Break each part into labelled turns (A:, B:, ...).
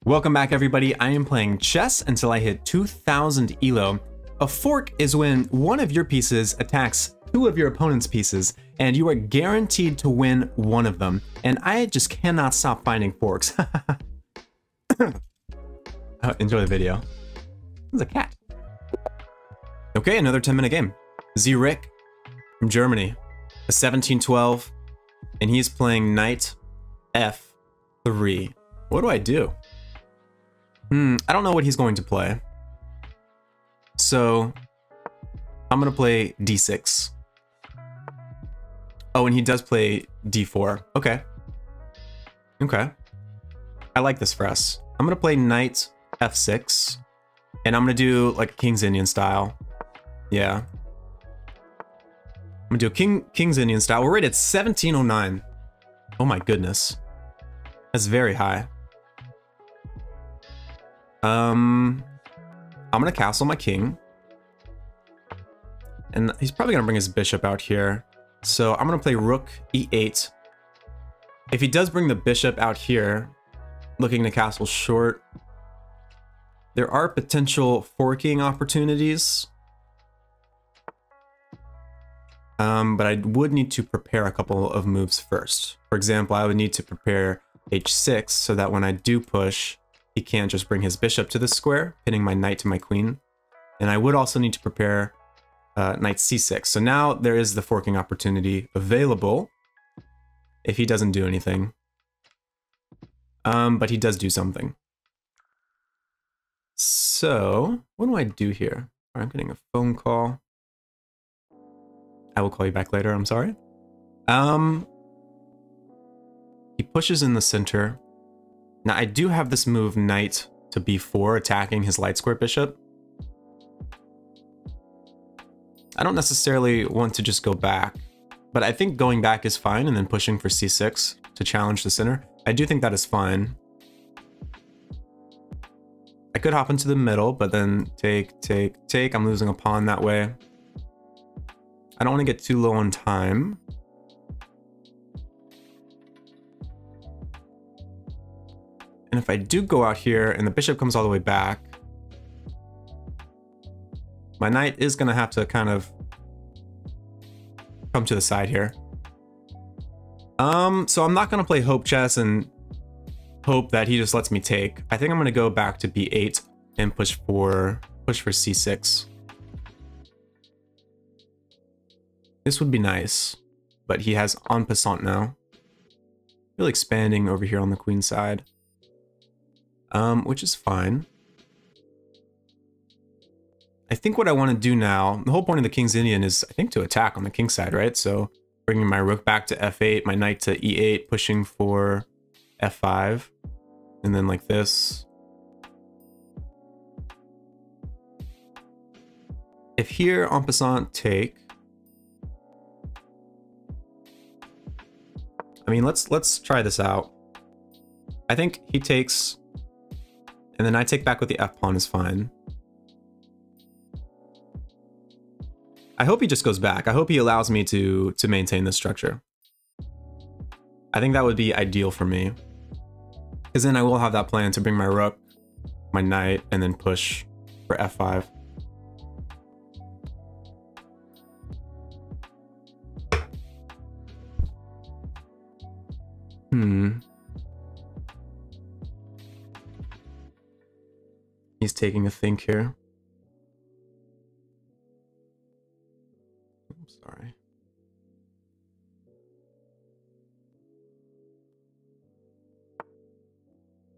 A: Welcome back, everybody. I am playing chess until I hit 2000 ELO. A fork is when one of your pieces attacks two of your opponent's pieces, and you are guaranteed to win one of them. And I just cannot stop finding forks. Enjoy the video. There's a cat. Okay, another 10-minute game. Z-Rick from Germany, a 1712, and he's playing knight f3. What do I do? I don't know what he's going to play. So I'm gonna play d6. Oh, and he does play d4. Okay. Okay. I like this for us. I'm gonna play knight f6. And I'm gonna do like King's Indian style. Yeah. I'm gonna do King's Indian style. We're right at 1709. Oh my goodness. That's very high. I'm gonna castle my king. And he's probably gonna bring his bishop out here. So I'm gonna play rook e8. If he does bring the bishop out here, looking to castle short, there are potential forking opportunities. But I would need to prepare a couple of moves first. For example, I would need to prepare h6 so that when I do push, he can't just bring his bishop to the square, pinning my knight to my queen. And I would also need to prepare knight c6. So now there is the forking opportunity available if he doesn't do anything. But he does do something. So what do I do here? I'm getting a phone call. I will call you back later, I'm sorry. He pushes in the center. Now I do have this move knight to b4 attacking his light square bishop. I don't necessarily want to just go back, but I think going back is fine and then pushing for c6 to challenge the center. I do think that is fine. I could hop into the middle, but then take. I'm losing a pawn that way. I don't want to get too low on time. And if I do go out here and the bishop comes all the way back, my knight is going to have to kind of come to the side here. So I'm not going to play hope chess and hope that he just lets me take. I think I'm going to go back to b8 and push for c6. This would be nice, but he has en passant now. Really expanding over here on the queen side. Which is fine. I think what I want to do now, the whole point of the King's Indian is, I think, to attack on the king side, right? So bringing my rook back to f8, my knight to e8, pushing for f5, and then like this. If here, en passant, take. I mean, let's try this out. I think he takes, and then I take back with the f-pawn is fine. I hope he just goes back. I hope he allows me to maintain this structure. I think that would be ideal for me. Because then I will have that plan to bring my rook, my knight, and then push for f5. He's taking a think here. I'm sorry.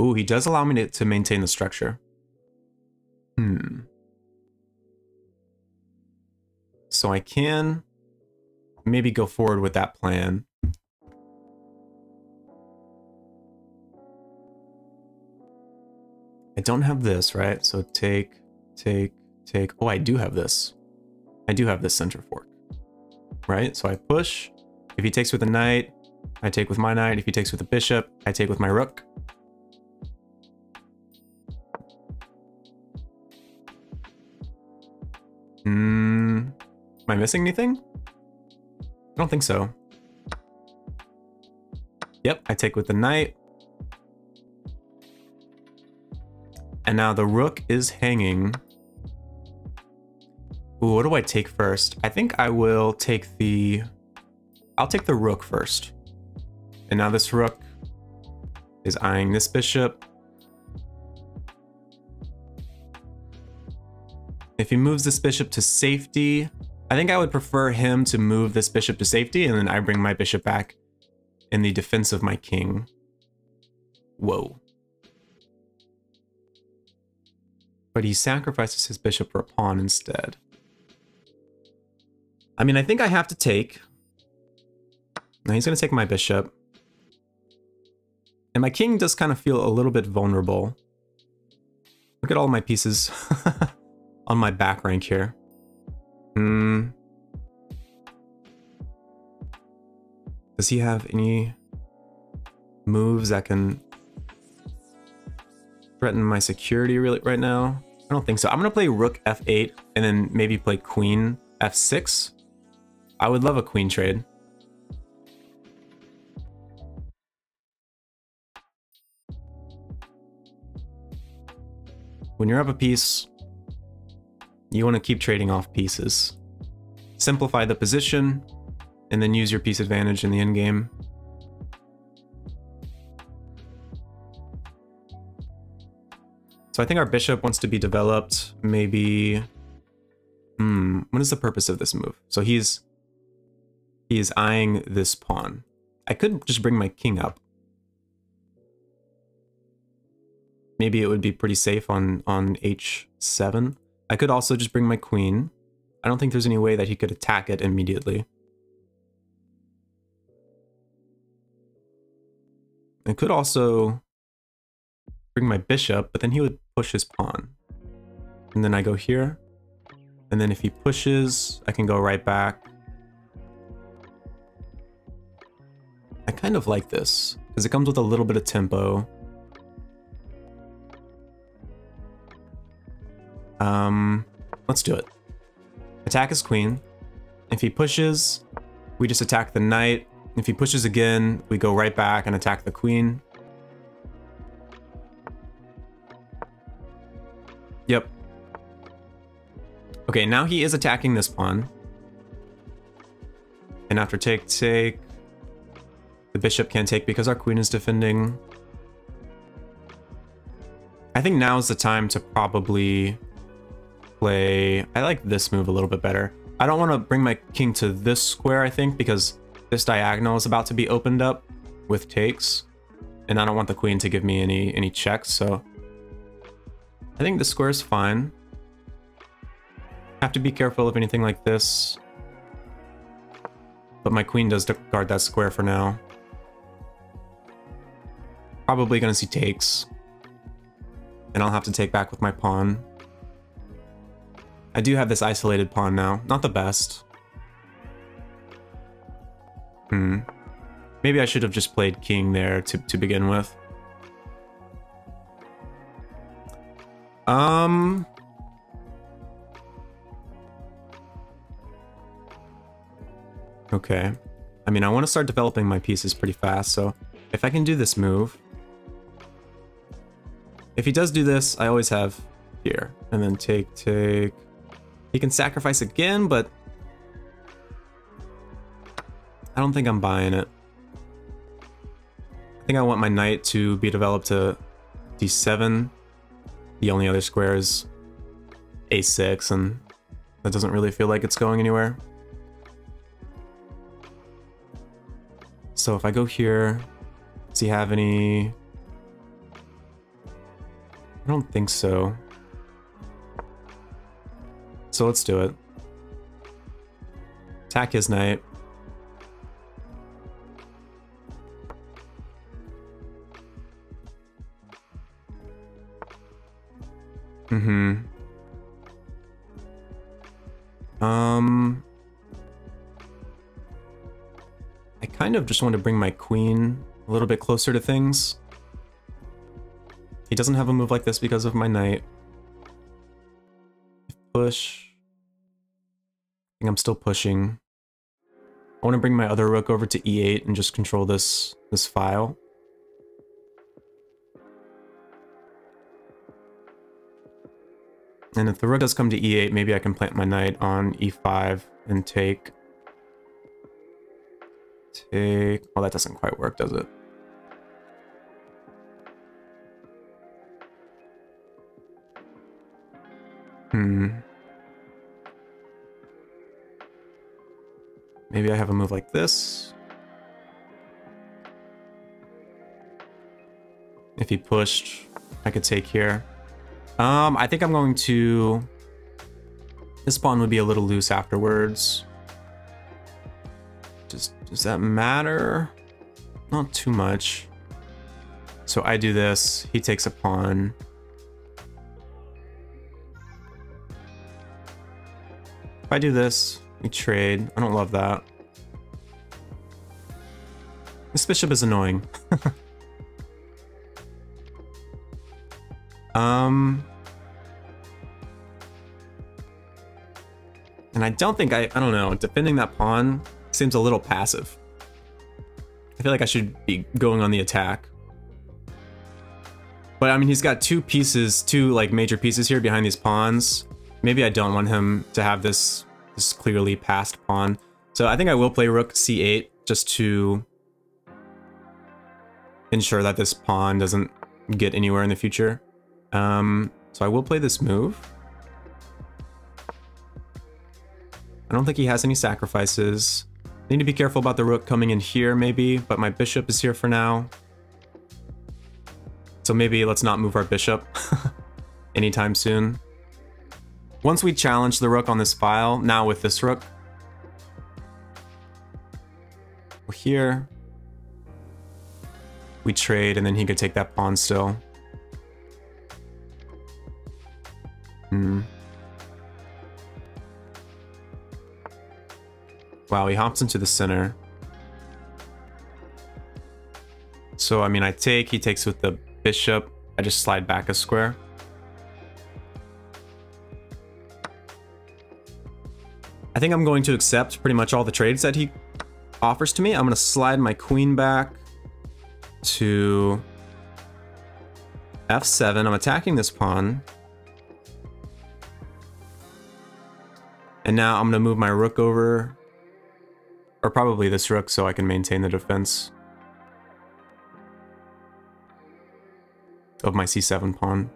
A: Ooh, he does allow me to maintain the structure. So I can maybe go forward with that plan. I don't have this, right? So take. Oh, I do have this. I do have this center fork, right? So I push. If he takes with a knight, I take with my knight. If he takes with a bishop, I take with my rook. Am I missing anything? I don't think so. Yep, I take with the knight. And now the rook is hanging. Ooh, what do I take first? I think I will take the... I'll take the rook first. And now this rook is eyeing this bishop. If he moves this bishop to safety, I think I would prefer him to move this bishop to safety, and then I bring my bishop back in the defense of my king. Whoa. But he sacrifices his bishop for a pawn instead. I mean, I think I have to take. Now he's going to take my bishop. And my king does kind of feel a little bit vulnerable. Look at all my pieces on my back rank here. Does he have any moves that can threaten my security really right now? I don't think so. I'm going to play rook f8 and then maybe play queen f6. I would love a queen trade. When you're up a piece, you want to keep trading off pieces. Simplify the position, and then use your piece advantage in the endgame. So I think our bishop wants to be developed, maybe... what is the purpose of this move? So he is eyeing this pawn. I could just bring my king up. Maybe it would be pretty safe on h7. I could also just bring my queen. I don't think there's any way that he could attack it immediately. I could also bring my bishop, but then he would push his pawn. And then I go here. And then if he pushes, I can go right back. I kind of like this, because it comes with a little bit of tempo. Let's do it. Attack his queen. If he pushes, we just attack the knight. If he pushes again, we go right back and attack the queen. Yep. Okay, now he is attacking this pawn. And after take, the bishop can't take because our queen is defending. I think now is the time to probably play... I like this move a little bit better. I don't want to bring my king to this square, I think, because this diagonal is about to be opened up with takes. And I don't want the queen to give me any checks, so... I think this square is fine. Have to be careful of anything like this. But my queen does guard that square for now. Probably gonna see takes. And I'll have to take back with my pawn. I do have this isolated pawn now. Not the best. Maybe I should have just played king there to begin with. Okay. I mean, I want to start developing my pieces pretty fast, so if I can do this move... If he does do this, I always have here. And then take. He can sacrifice again, but... I don't think I'm buying it. I think I want my knight to be developed to d7. The only other square is a6, and that doesn't really feel like it's going anywhere. So if I go here, does he have any... I don't think so. So let's do it. Attack his knight. I kind of just want to bring my queen a little bit closer to things. He doesn't have a move like this because of my knight. Push. I think I'm still pushing. I want to bring my other rook over to e8 and just control this file. And if the rook does come to e8, maybe I can plant my knight on e5 and take... Well, that doesn't quite work, does it? Maybe I have a move like this. If he pushed, I could take here. I think I'm going to... This pawn would be a little loose afterwards. Does that matter? Not too much. So I do this, he takes a pawn. If I do this, we trade. I don't love that. This bishop is annoying. And I don't think I don't know, defending that pawn seems a little passive. I feel like I should be going on the attack. But I mean, he's got two like major pieces here behind these pawns. Maybe I don't want him to have this clearly passed pawn. So I think I will play rook c8 just to ensure that this pawn doesn't get anywhere in the future. So I will play this move. I don't think he has any sacrifices. I need to be careful about the rook coming in here maybe, but my bishop is here for now. So maybe let's not move our bishop anytime soon. Once we challenge the rook on this file, now with this rook, we're here. We trade and then he could take that pawn still. Wow, he hops into the center. So, I mean, I take, he takes with the bishop. I just slide back a square. I think I'm going to accept pretty much all the trades that he offers to me. I'm going to slide my queen back to f7. I'm attacking this pawn. And now I'm going to move my rook over, or probably this rook, so I can maintain the defense of my c7 pawn.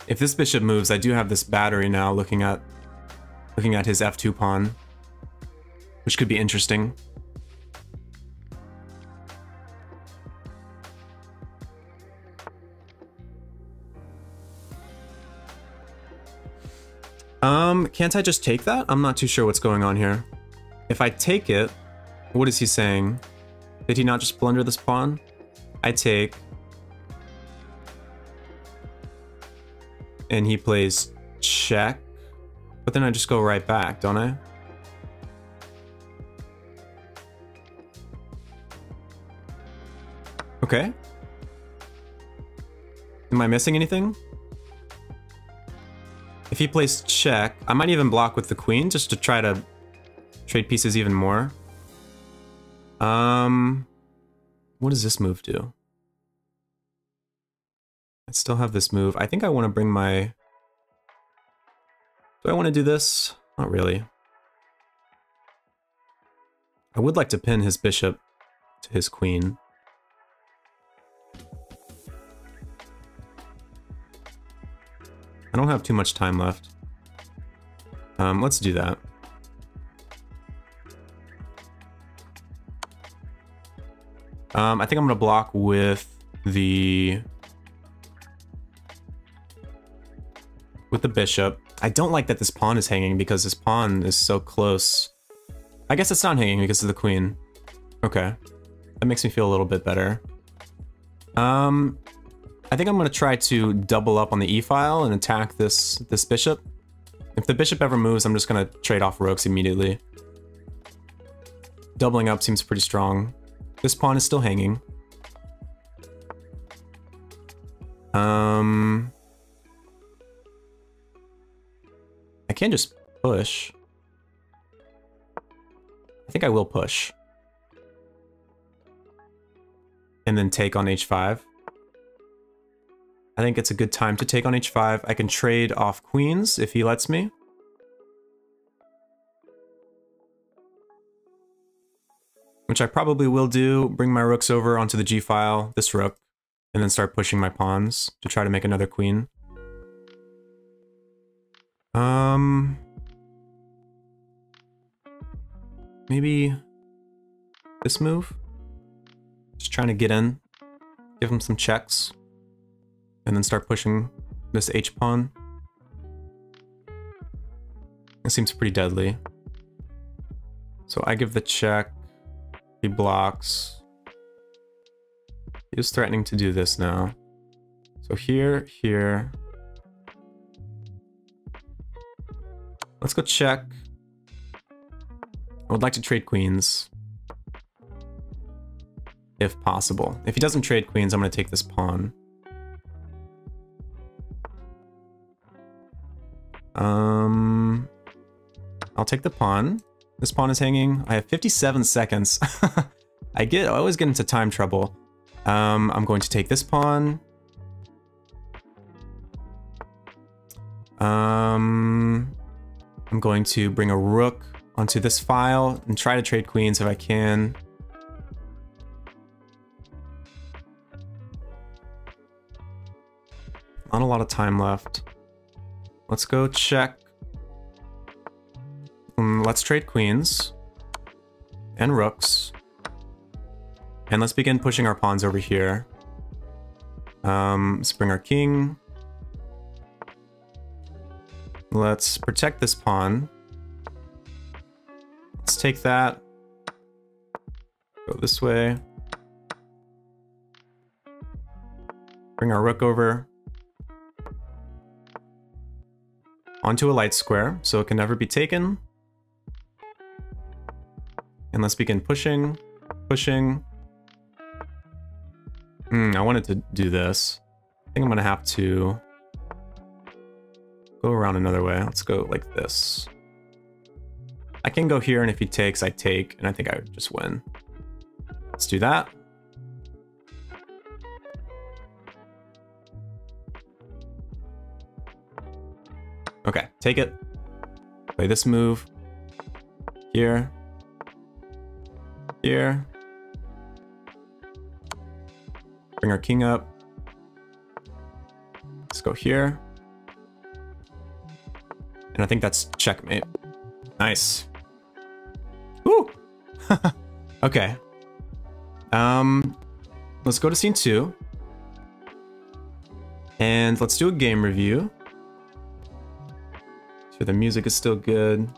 A: If this bishop moves, I do have this battery now looking at his f2 pawn, which could be interesting. Can't I just take that? I'm not too sure what's going on here. If I take it, what is he saying? Did he not just blunder this pawn? I take. And he plays check. But then I just go right back, don't I? Okay. Am I missing anything? If he plays check, I might even block with the queen just to try to trade pieces even more. What does this move do? I still have this move. I think I want to bring my... Do I want to do this? Not really. I would like to pin his bishop to his queen. I don't have too much time left. Let's do that. I think I'm gonna block with the bishop. I don't like that this pawn is hanging because this pawn is so close. I guess it's not hanging because of the queen. Okay, that makes me feel a little bit better. I think I'm going to try to double up on the e-file and attack this bishop. If the bishop ever moves, I'm just going to trade off rooks immediately. Doubling up seems pretty strong. This pawn is still hanging. I can't just push. I think I will push. And then take on h5. I think it's a good time to take on h5. I can trade off queens if he lets me. Which I probably will do. Bring my rooks over onto the g file, this rook, and then start pushing my pawns to try to make another queen. Maybe this move? Just trying to get in, give him some checks, and then start pushing this h-pawn. It seems pretty deadly. So I give the check, he blocks. He is threatening to do this now. So here, here. Let's go check. I would like to trade queens. If possible. If he doesn't trade queens, I'm going to take this pawn. I'll take the pawn. This pawn is hanging. I have 57 seconds. I always get into time trouble. I'm going to take this pawn. I'm going to bring a rook onto this file and try to trade queens if I can. Not a lot of time left. Let's go check. Let's trade queens and rooks. And let's begin pushing our pawns over here. Let's bring our king. Let's protect this pawn. Let's take that. Go this way. Bring our rook over. Onto a light square, so it can never be taken. And let's begin pushing, pushing. I wanted to do this. I think I'm gonna have to go around another way. Let's go like this. I can go here, and if he takes, I take, and I think I would just win. Let's do that. Okay, take it. Play this move. Here. Here. Bring our king up. Let's go here. And I think that's checkmate. Nice. Woo! Okay. Let's go to scene 2. And let's do a game review. So the music is still good.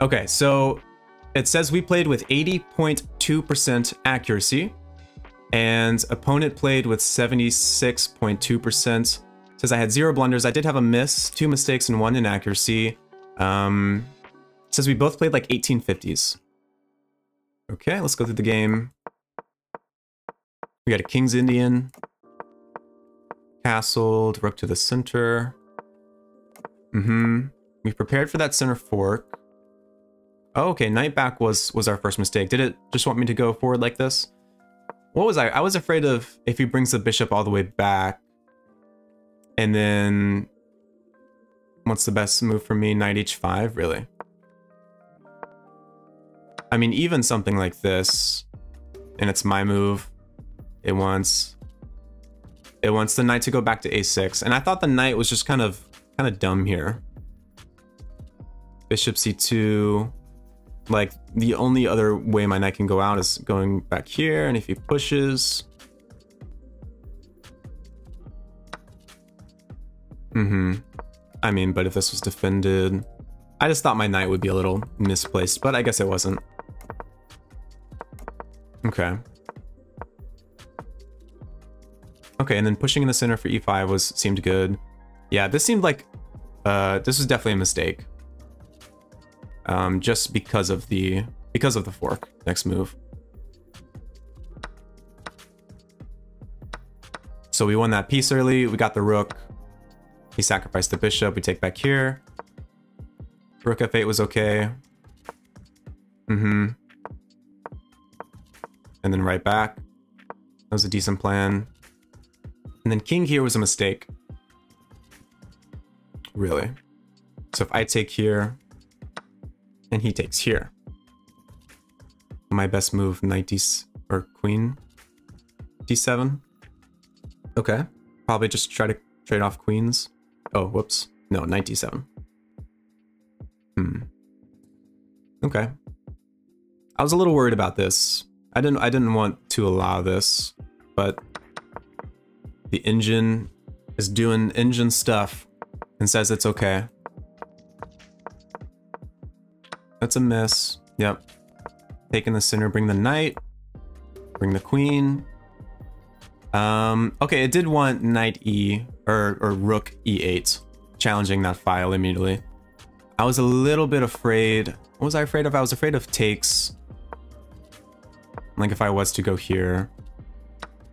A: Okay, so it says we played with 80.2% accuracy, and opponent played with 76.2%. Says I had 0 blunders. I did have a miss, 2 mistakes, and 1 inaccuracy. Says we both played like 1850s. Okay, let's go through the game. We got a King's Indian. Castled, rook to the center. We prepared for that center fork. Oh, okay, knight back was our first mistake. Did it just want me to go forward like this? What was I? I was afraid of if he brings the bishop all the way back. And then what's the best move for me? Knight h5, really? I mean, even something like this, and it's my move. It wants the knight to go back to a6, and I thought the knight was just kind of dumb here. Bishop c2. Like, the only other way my knight can go out is going back here, and if he pushes... I mean, but if this was defended... I just thought my knight would be a little misplaced, but I guess it wasn't. Okay. Okay, and then pushing in the center for e5 seemed good. Yeah, this seemed like... this was definitely a mistake. Just because of the fork. Next move. So we won that piece early. We got the rook. He sacrificed the bishop. We take back here. Rook f8 was okay. And then right back. That was a decent plan. And then king here was a mistake. Really. So if I take here, and he takes here. My best move, knight d or queen d7. Okay. Probably just try to trade off queens. Oh, whoops. No, knight d7. Okay. I was a little worried about this. I didn't want to allow this, but the engine is doing engine stuff and says it's okay. That's a miss. Yep. Taking the center, bring the knight, bring the queen. Okay, it did want knight e or rook e8, challenging that file immediately. I was a little bit afraid. What was I afraid of? I was afraid of takes. Like if I was to go here,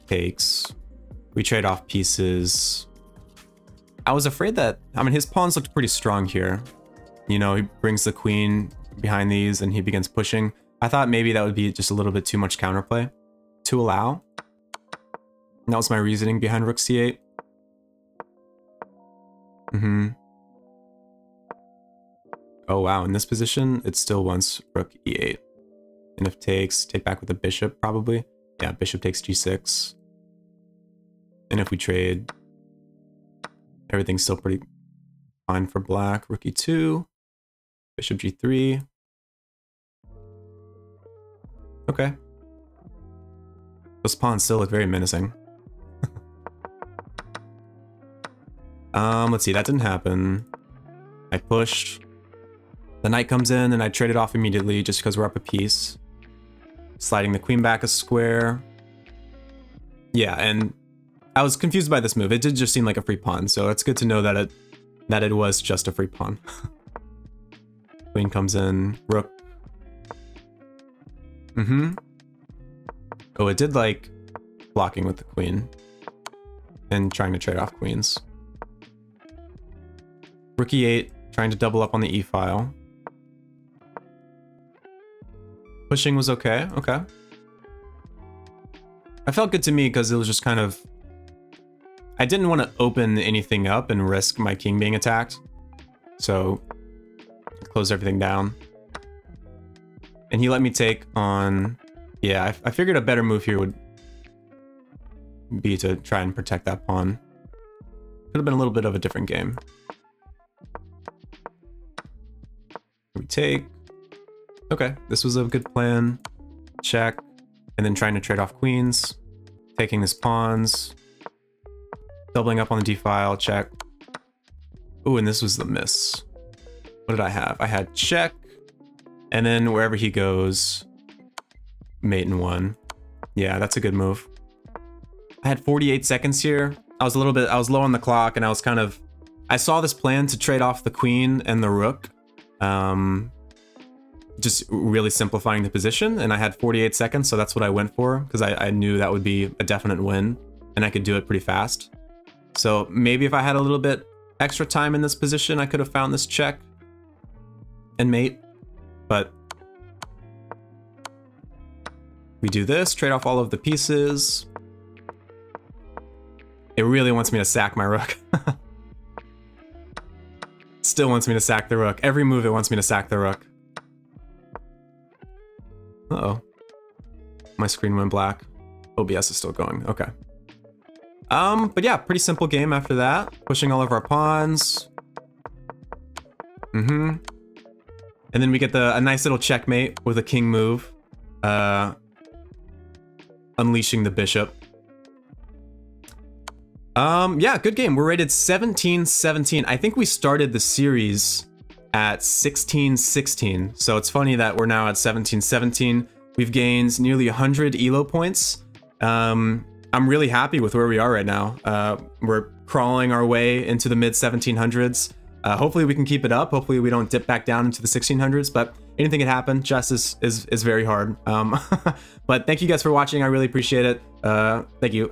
A: takes. We trade off pieces. I was afraid that, I mean, his pawns looked pretty strong here. You know, he brings the queen behind these and he begins pushing. I thought maybe that would be just a little bit too much counterplay to allow. And that was my reasoning behind rook c8. Oh wow, in this position, it still wants rook e8. And if takes, take back with the bishop probably. Yeah, bishop takes g6. And if we trade, everything's still pretty fine for black. Rook e2, bishop g3. Okay. Those pawns still look very menacing. Let's see, that didn't happen. I push. The knight comes in and I trade it off immediately just because we're up a piece. Sliding the queen back a square. Yeah, and I was confused by this move. It did just seem like a free pawn, so it's good to know that it was just a free pawn. Queen comes in, rook. Oh, it did like blocking with the queen and trying to trade off queens. Rook e8, trying to double up on the e file. Pushing was okay, okay. I felt good to me because it was just kind of... I didn't want to open anything up and risk my king being attacked. So, close everything down. And he let me take on... Yeah, I figured a better move here would be to try and protect that pawn. Could have been a little bit of a different game. We take. Okay, this was a good plan. Check. And then trying to trade off queens. Taking his pawns. Doubling up on the d-file, check. Ooh, and this was the miss. What did I have? I had check. And then wherever he goes, mate in one. Yeah, that's a good move. I had 48 seconds here. I was low on the clock and I was kind of, I saw this plan to trade off the queen and the rook. Just really simplifying the position, and I had 48 seconds, so that's what I went for, because I knew that would be a definite win, and I could do it pretty fast. So maybe if I had a little bit extra time in this position, I could have found this check and mate, but we do this, trade off all of the pieces. It really wants me to sack my rook. Still wants me to sack the rook. Every move it wants me to sack the rook. Uh-oh. My screen went black. OBS is still going. Okay. But yeah, pretty simple game after that. Pushing all of our pawns. And then we get a nice little checkmate with a king move. Unleashing the bishop. Yeah, good game. We're rated 17-17. I think we started the series at 16-16. So it's funny that we're now at 17-17. We've gained nearly 100 ELO points. I'm really happy with where we are right now. We're crawling our way into the mid 1700s. Hopefully we can keep it up. Hopefully we don't dip back down into the 1600s, but anything can happen. Chess is very hard. But thank you guys for watching. I really appreciate it. Thank you.